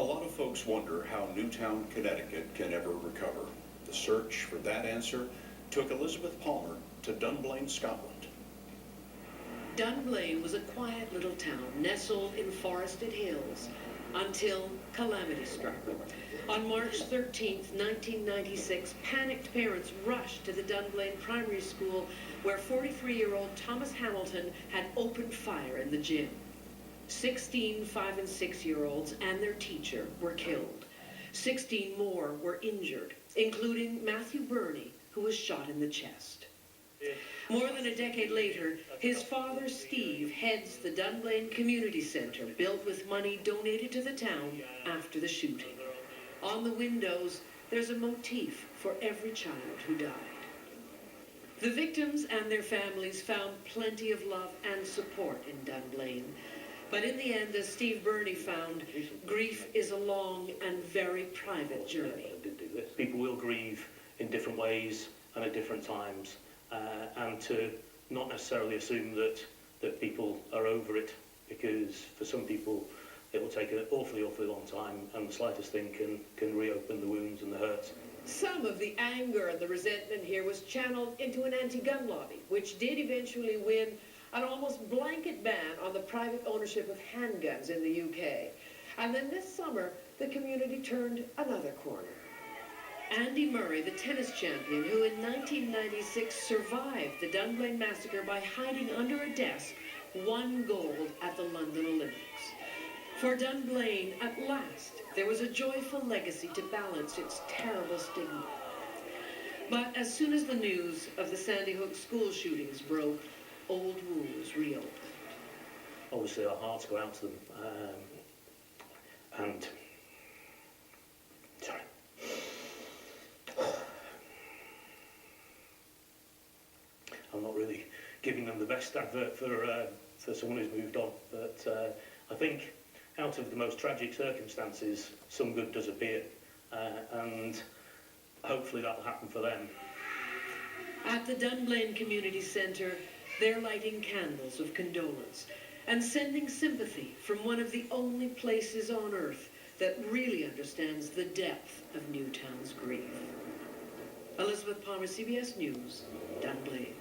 lot of folks wonder how Newtown, Connecticut can ever recover. The search for that answer took Elizabeth Palmer to Dunblane, Scotland. Dunblane was a quiet little town nestled in forested hills until calamity struck. On March 13, 1996, panicked parents rushed to the Dunblane Primary School where 43-year-old Thomas Hamilton had opened fire in the gym. 16 5- and 6-year-olds and their teacher were killed. 16 more were injured, including Matthew Burney, who was shot in the chest. More than a decade later, his father, Steve, heads the Dunblane Community Center, built with money donated to the town after the shooting. On the windows, there's a motif for every child who died. The victims and their families found plenty of love and support in Dunblane. But in the end, as Steve Burney found, grief is a long and very private journey. People will grieve in different ways and at different times. And to not necessarily assume that people are over it, because for some people it will take an awfully long time, and the slightest thing can reopen the wounds and the hurts. Some of the anger and the resentment here was channeled into an anti-gun lobby, which did eventually win an almost blanket ban on the private ownership of handguns in the UK. And then this summer, the community turned another corner. Andy Murray, the tennis champion, who in 1996 survived the Dunblane massacre by hiding under a desk, won gold at the London Olympics. For Dunblane, at last, there was a joyful legacy to balance its terrible stigma. But as soon as the news of the Sandy Hook school shootings broke, old wounds reopened. Obviously our hearts go out to them. And sorry. I'm not really giving them the best advert for someone who's moved on, but I think out of the most tragic circumstances, some good does appear, and hopefully that'll happen for them. At the Dunblane Community Centre, they're lighting candles of condolence and sending sympathy from one of the only places on earth that really understands the depth of Newtown's grief. Elizabeth Palmer, CBS News, Dunblane.